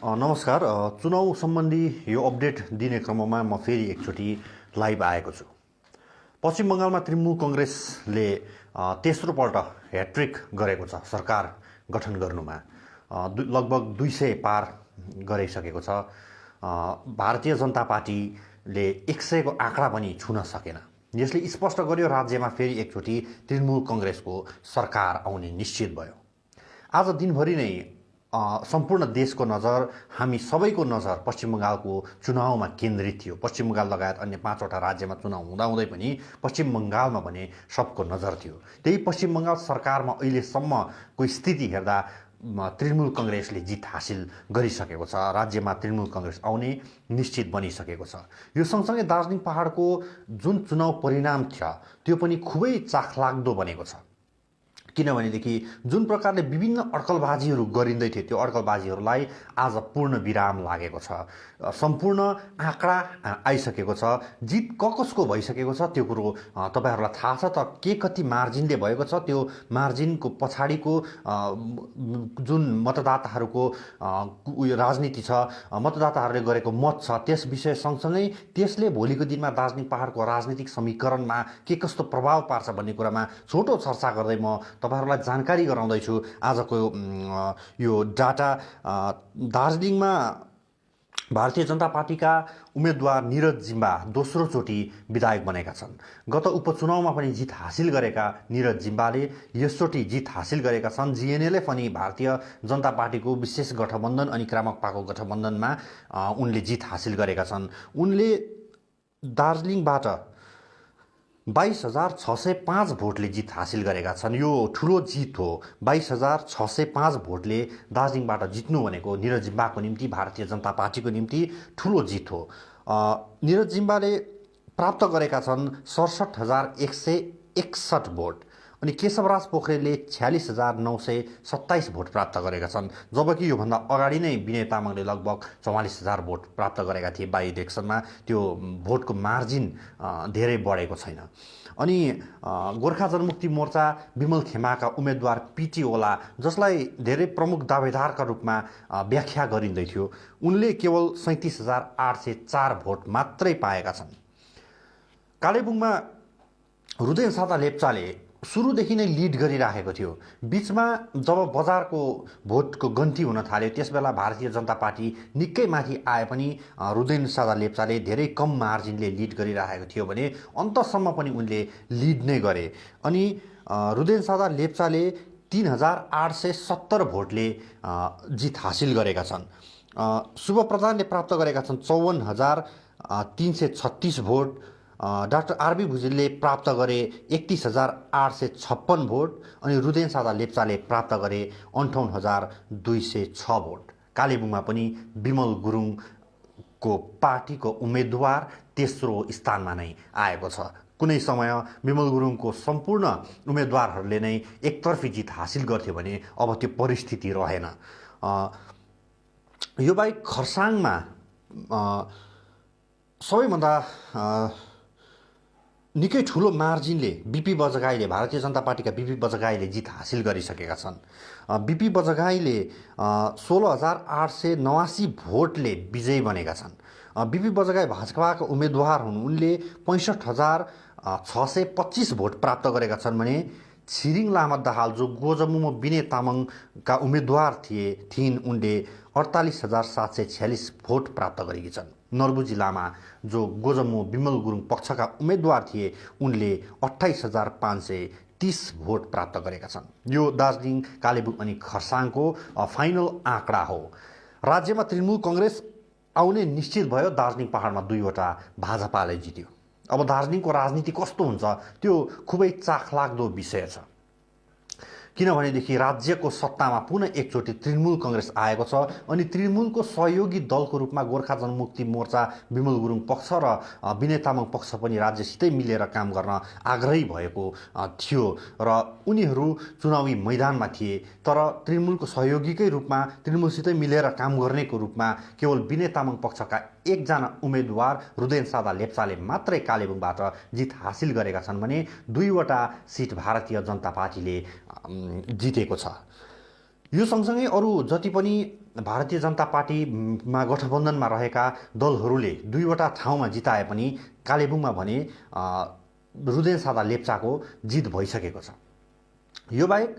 नमस्कार। चुनाव सम्बन्धी यो अपडेट दिने क्रममा म फेरि एकचोटि लाइभ आएको छु। पश्चिम बङ्गालमा तृणमूल कङ्ग्रेसले तेस्रो पल्ट ह्याट्रिक गरेको छ सरकार गठन गर्नुमा। लगभग 200 पार गरिसकेको छ। भारतीय जनता पार्टीले 100 को आँकडा पनि छुन सकेन। यसले स्पष्ट गर्यो राज्यमा फेरि एकचोटि तृणमूल कङ्ग्रेसको सरकार आउने निश्चित भयो। आज दिनभरि नै सम्पूर्ण देशको नजर, हामी सबैको नजर पश्चिम बङ्गालको चुनावमा केन्द्रित थियो। पश्चिम बङ्गाल लगायत अन्य 5वटा राज्यमा चुनाव हुँदाहुँदै पनि पश्चिम बङ्गालमा भने सबको नजर थियो। त्यही पश्चिम बङ्गाल सरकारमा अहिलेसम्मको स्थिति हेर्दा तृणमूल कङ्ग्रेसले जित हासिल गरिसकेको छ। राज्यमा तृणमूल कङ्ग्रेस आउने निश्चित बनिसकेको छ। यो सँगसँगै दार्जिलिङ पहाडको जुन चुनाव परिणाम थियो त्यो पनि खुबै चाखलाग्दो बनेको छ। किनभनेदेखि जुन प्रकारले विभिन्न अड्कलबाजीहरू गरिँदै थियो त्यो अड्कलबाजीहरूलाई आज पूर्ण विराम लागेको छ। सम्पूर्ण आँकडा आइसकेको छ। जित कसको भइसकेको छ त्यो कुरो तपाईहरुलाई थाहा छ। त के कति मार्जिनले भएको छ त्यो मार्जिनको पछाडिको जुन मतदाताहरूको राजनीति छ, मतदाताहरूले गरेको मत छ, त्यस विषय सँगसँगै त्यसले भोलिको दिनमा दार्जिलिङ पहाडको राजनीतिक समीकरणमा के कस्तो प्रभाव पार्छ भन्ने कुरामा छोटो चर्चा गर्दै म तपाईहरुलाई जानकारी गराउँदैछु। आजको यो डाटा दार्जिलिङमा भारतीय जनता पार्टीका उम्मेदवार निरज जिम्बा दोस्रो चोटि विधायक बनेका छन्। गत उपचुनावमा पनि जित हासिल गरेका निरज जिम्बाले यसचोटि जित हासिल गरेका छन्। जिएनएलले पनि भारतीय जनता पार्टीको विशेष गठबन्धन अनि क्रामकपाको गठबन्धनमा उनले जित हासिल गरेका छन्। उनले दार्जिलिङबाट 22,605 भोटले जित हासिल गरेका छन्। यो ठुलो जित हो। 22,605 भोटले दार्जिलिङबाट जित्नु भनेको निरज जिम्बाको निम्ति, भारतीय जनता पार्टीको निम्ति ठुलो जित हो। निरज जिम्बाले प्राप्त गरेका छन् 67,161 भोट अनि केशवराज पोखरेलले 46,927 भोट प्राप्त गरेका छन्। जबकि योभन्दा अगाडि नै विनय तामाङले लगभग 44,000 भोट प्राप्त गरेका थिए बाई इलेक्सनमा। त्यो भोटको मार्जिन धेरै बढेको छैन। अनि गोर्खा जनमुक्ति मोर्चा विमल खेमाका उम्मेदवार पिटी ओला, जसलाई धेरै प्रमुख दावेदारका रूपमा व्याख्या गरिँदै थियो, उनले केवल 37,804 भोट मात्रै पाएका छन्। कालेबुङमा रुदेन सादा लेप्चाले सुरुदेखि नै लिड गरिराखेको थियो। बीचमा जब बजारको भोटको गन्ती हुन थाल्यो त्यसबेला भारतीय जनता पार्टी निकै माथि आए पनि रुदेन सादा लेप्चाले धेरै कम मार्जिनले लिड गरिराखेको थियो भने अन्तसम्म पनि उनले लिड नै गरे। अनि रुदेन सादा लेप्चाले 3,870 भोटले जित हासिल गरेका छन्। शुभ प्रधानले प्राप्त गरेका छन् 54,336 भोट। डाक्टर आरबी भुजेलले प्राप्त गरे 31,856 भोट अनि रुदेन सादा लेप्चाले प्राप्त गरे 58,206 भोट। कालेबुङमा पनि विमल गुरुङको पार्टीको उम्मेदवार तेस्रो स्थानमा नै आएको छ। कुनै समय विमल गुरुङको सम्पूर्ण उम्मेदवारहरूले नै एकतर्फी जित हासिल गर्थ्यो भने अब त्यो परिस्थिति रहेन। यो बाहेक खरसाङमा सबैभन्दा निकै ठुलो मार्जिनले बीपी बजगाईले, भारतीय जनता पार्टीका बीपी बजगाईले जित हासिल गरिसकेका छन्। बीपी बजगाईले 16,889 भोटले विजयी बनेका छन्। बीपी बजगाई भाजपाका उम्मेदवार हुन्। उनले 65,625 भोट प्राप्त गरेका छन् भने छिरिङ लामा दाहाल जो गोजमुमो विनय तामाङका उम्मेदवार थिइन् उनले 48,746 भोट प्राप्त गरेकी छन्। नर्बुजी लामा जो गोजमु विमल गुरुङ पक्षका उम्मेदवार थिए उनले 28,530 भोट प्राप्त गरेका छन्। यो दार्जिलिङ, कालेबुङ अनि खरसाङको फाइनल आँकडा हो। राज्यमा तृणमूल कङ्ग्रेस आउने निश्चित भयो। दार्जिलिङ पहाडमा 2वटा भाजपाले जित्यो। अब दार्जिलिङको राजनीति कस्तो हुन्छ त्यो खुबै चाखलाग्दो विषय छ। किनभनेदेखि राज्यको सत्तामा पुनः एकचोटि तृणमूल कङ्ग्रेस आएको छ अनि तृणमूलको सहयोगी दलको रूपमा गोर्खा जनमुक्ति मोर्चा विमल गुरुङ पक्ष र विनय तामाङ पक्ष पनि राज्यसितै मिलेर काम गर्न आग्रही भएको थियो र उनीहरू चुनावी मैदानमा थिए। तर तृणमूलको सहयोगीकै रूपमा, तृणमूलसितै मिलेर काम गर्नेको रूपमा केवल विनय तामाङ पक्षका एकजना उम्मेदवार रुदेन सादा लेप्चाले मात्रै कालेबुङबाट जित हासिल गरेका छन् भने 2वटा सिट भारतीय जनता पार्टीले जितेको छ। यो सँगसँगै अरू जति पनि भारतीय जनता पार्टीमा गठबन्धनमा रहेका दलहरूले 2वटा ठाउँमा जिताए पनि कालेबुङमा भने रुदेन सादा लेप्चाको जित भइसकेको छ। यो बाहेक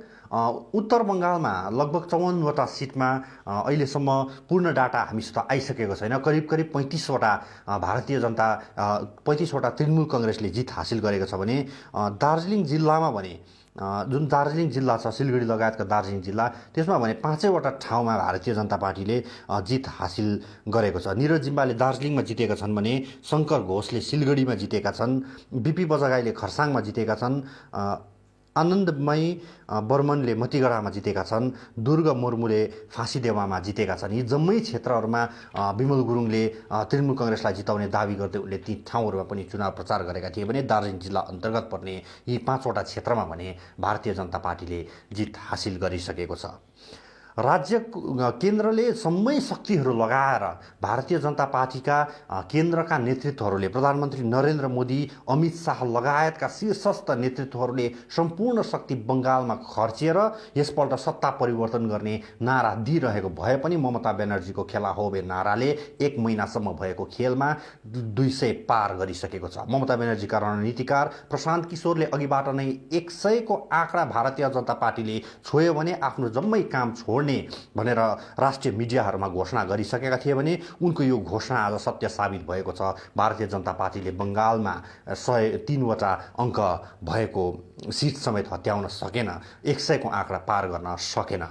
उत्तर बङ्गालमा लगभग 54वटा सिटमा अहिलेसम्म पूर्ण डाटा हामीसित आइसकेको छैन। करिब 35वटा भारतीय जनता 35वटा तृणमूल कङ्ग्रेसले जित हासिल गरेको छ भने दार्जिलिङ जिल्लामा भने जुन दार्जिलिङ जिल्ला छ, सिलगढी लगायतका दार्जिलिङ जिल्ला, त्यसमा भने 5वटा ठाउँमा भारतीय जनता पार्टीले जित हासिल गरेको छ। निरज जिम्बाले दार्जिलिङमा जितेका छन् भने शङ्कर घोषले सिलगढीमा जितेका छन्, बिपी बजगाईले खरसाङमा जितेका छन्, आनन्दमयी बर्मनले मतिगढामा जितेका छन्, दुर्ग मुर्मुले फाँसीदेवामा जितेका छन्। यी जम्मै क्षेत्रहरूमा विमल गुरुङले तृणमूल कङ्ग्रेसलाई जिताउने दावी गर्दै उनले ती ठाउँहरूमा पनि चुनाव प्रचार गरेका थिए भने दार्जिलिङ जिल्ला अन्तर्गत पर्ने यी 5वटा क्षेत्रमा भने भारतीय जनता पार्टीले जित हासिल गरिसकेको छ। राज्य केन्द्रले सम्मै शक्तिहरू लगाएर भारतीय जनता पार्टीका केन्द्रका नेतृत्वहरूले, प्रधानमन्त्री नरेन्द्र मोदी, अमित शाह लगायतका शीर्षस्थ नेतृत्वहरूले सम्पूर्ण शक्ति बङ्गालमा खर्चिएर यसपल्ट सत्ता परिवर्तन गर्ने नारा दिइरहेको भए पनि ममता ब्यानर्जीको खेला होबे नाराले 1 महिनासम्म भएको खेलमा 200 पार गरिसकेको छ। ममता ब्यानर्जीका रणनीतिकार प्रशान्त किशोरले अघिबाट नै 100 को आँकडा भारतीय जनता पार्टीले छोयो भने आफ्नो जम्मै काम छोड्ने भनेर राष्ट्रिय मिडियाहरूमा घोषणा गरिसकेका थिए भने उनको यो घोषणा आज सत्य साबित भएको छ। भारतीय जनता पार्टीले बङ्गालमा 103वटा अङ्क भएको सिट समेत हत्याउन सकेन, 100 को आँकडा पार गर्न सकेन।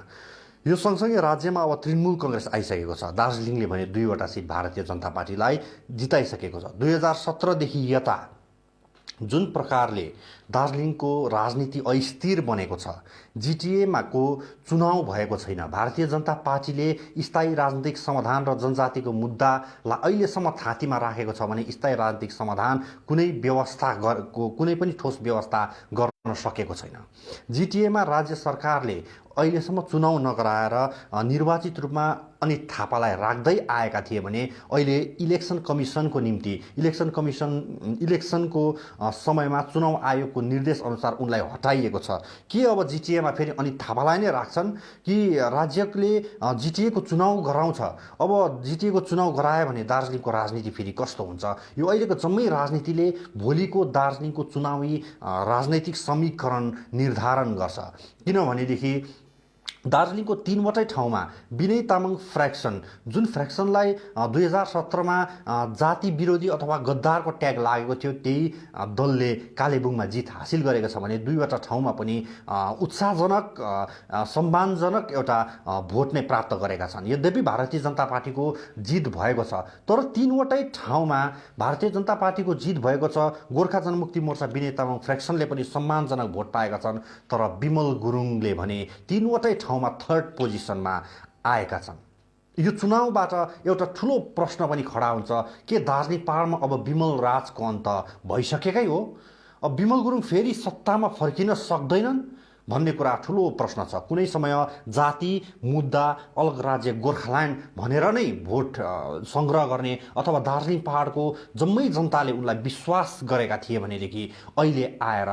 यो सँगसँगै राज्यमा अब तृणमूल कङ्ग्रेस आइसकेको छ। दार्जिलिङले भने 2वटा सिट भारतीय जनता पार्टीलाई जिताइसकेको छ। 2017 देखि यता जुन प्रकारले दार्जिलिङको राजनीति अस्थिर बनेको छ, जिटिएमा को चुनाव भएको छैन, भारतीय जनता पार्टीले स्थायी राजनीतिक समाधान र जनजातिको मुद्दालाई अहिलेसम्म थाँतीमा राखेको छ भने स्थायी राजनीतिक समाधान कुनै पनि ठोस व्यवस्था गर्न सकेको छैन। जिटिएमा राज्य सरकारले अहिलेसम्म चुनाव नगराएर निर्वाचित रूपमा अनित थापालाई राख्दै आएका थिए भने अहिले इलेक्सन कमिसनको निम्ति इलेक्सनको समयमा चुनाव आयोगको निर्देश अनुसार उनलाई हटाइएको छ। के अब जिटिएमा फेरि अनित थापालाई नै राख्छन् कि राज्यले जिटिएको चुनाव गराउँछ? अब जिटिएको चुनाव गरायो भने दार्जिलिङको राजनीति फेरि कस्तो हुन्छ? यो अहिलेको जम्मै राजनीतिले भोलिको दार्जिलिङको चुनावी राजनैतिक समीकरण निर्धारण गर्छ। किनभनेदेखि दार्जिलिङको 3वटै ठाउँमा विनय तामाङ फ्र्याक्सन, जुन फ्र्याक्सनलाई 2017मा जाति विरोधी अथवा गद्दारको ट्याग लागेको थियो, त्यही दलले कालेबुङमा जित हासिल गरेको छ भने 2वटा ठाउँमा पनि उत्साहजनक सम्मानजनक एउटा भोट नै प्राप्त गरेका छन्। यद्यपि भारतीय जनता पार्टीको जित भएको छ, तर 3वटै ठाउँमा भारतीय जनता पार्टीको जित भएको छ। गोर्खा जनमुक्ति मोर्चा विनय तामाङ फ्र्याक्सनले पनि सम्मानजनक भोट पाएका छन्, तर विमल गुरुङले भने 3वटै ठाउँमा 3rd पोजिसनमा आएका छन्। यो चुनावबाट एउटा ठुलो प्रश्न पनि खडा हुन्छ, के दार्जिलिङ पहाडमा अब विमल राजको अन्त भइसकेकै हो? अब विमल गुरुङ फेरि सत्तामा फर्किन सक्दैनन् भन्ने कुरा ठुलो प्रश्न छ। कुनै समय जाति मुद्दा, अलग राज्य गोर्खाल्यान्ड भनेर नै भोट सङ्ग्रह गर्ने अथवा दार्जिलिङ पहाडको जम्मै जनताले उनलाई विश्वास गरेका थिए भनेदेखि अहिले आएर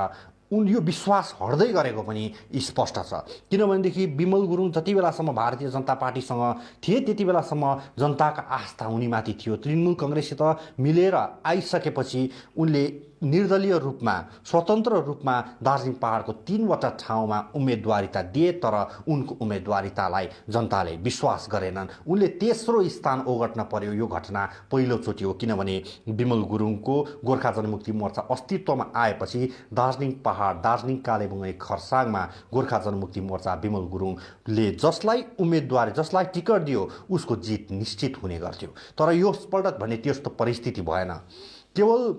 यो विश्वास हट्दै गरेको पनि स्पष्ट छ। किनभनेदेखि विमल गुरुङ जति बेलासम्म भारतीय जनता पार्टीसँग थिए त्यति बेलासम्म जनताका आस्था उनीमाथि थियो। तृणमूल कङ्ग्रेससित मिलेर आइसकेपछि उनले निर्दलीय रूपमा, स्वतन्त्र रूपमा दार्जिलिङ पहाडको 3वटा ठाउँमा उम्मेदवारिता दिए, तर उनको उम्मेदवारितालाई जनताले विश्वास गरेनन्। उनले तेस्रो स्थान ओगट्न पर्यो। यो घटना पहिलोचोटि हो, किनभने विमल गुरुङको गोर्खा जनमुक्ति मोर्चा अस्तित्वमा आएपछि दार्जिलिङ पहाड, दार्जिलिङ कालेबुङ अनि खरसाङमा गोर्खा जनमुक्ति मोर्चा विमल गुरुङले जसलाई टिकट दियो उसको जित निश्चित हुने गर्थ्यो। तर यसपल्ट भने त्यस्तो परिस्थिति भएन। केवल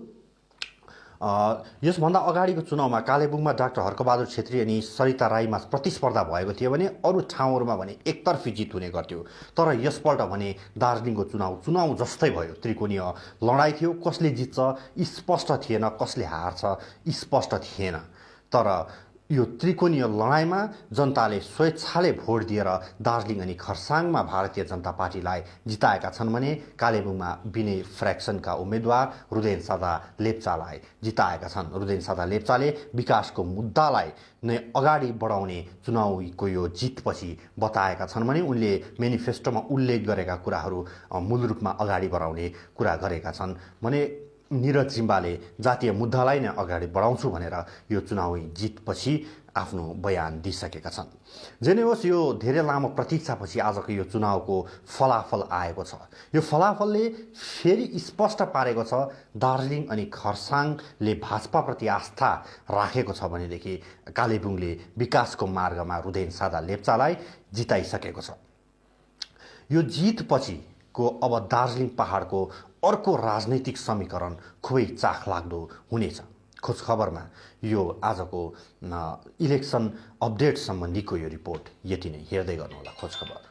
यसभन्दा अगाडिको चुनावमा कालेबुङमा डाक्टर हर्कबहादुर छेत्री अनि सरिता राईमा प्रतिस्पर्धा भएको थियो भने अरू ठाउँहरूमा भने एकतर्फी जित हुने गर्थ्यो। तर यसपल्ट भने दार्जिलिङको चुनाव जस्तै भयो, त्रिकोणीय लडाइँ थियो। कसले जित्छ स्पष्ट थिएन, कसले हार्छ स्पष्ट थिएन। तर यो त्रिकोणीय लडाइँमा जनताले स्वेच्छाले भोट दिएर दार्जिलिङ अनि खरसाङमा भारतीय जनता पार्टीलाई जिताएका छन् भने कालेबुङमा विनय फ्र्याक्सनका उम्मेद्वार रुदेन सादा लेप्चालाई जिताएका छन्। रुदेन सादा लेप्चाले विकासको मुद्दालाई नै अगाडि बढाउने चुनावको यो जितपछि बताएका छन् भने उनले मेनिफेस्टोमा उल्लेख गरेका कुराहरू मूल रूपमा अगाडि बढाउने कुरा गरेका छन् भने निरज जिम्बाले जातीय मुद्दालाई नै अगाडि बढाउँछु भनेर यो चुनावी जितपछि आफ्नो बयान दिइसकेका छन्। जे नै होस्, यो धेरै लामो प्रतीक्षापछि आजको यो चुनावको फलाफल आएको छ। यो फलाफलले फेरि स्पष्ट पारेको छ दार्जिलिङ अनि खरसाङले भाजपाप्रति आस्था राखेको छ भनेदेखि कालेबुङले विकासको मार्गमा रुदेन सादा लेप्चालाई जिताइसकेको छ। यो जितपछिको अब दार्जिलिङ पहाडको अर्को राजनैतिक समीकरण खुबै चाखलाग्दो हुनेछ। खोज खबरमा यो आजको इलेक्सन अपडेट सम्बन्धीको यो रिपोर्ट यति नै। हेर्दै गर्नुहोला खोज खबर।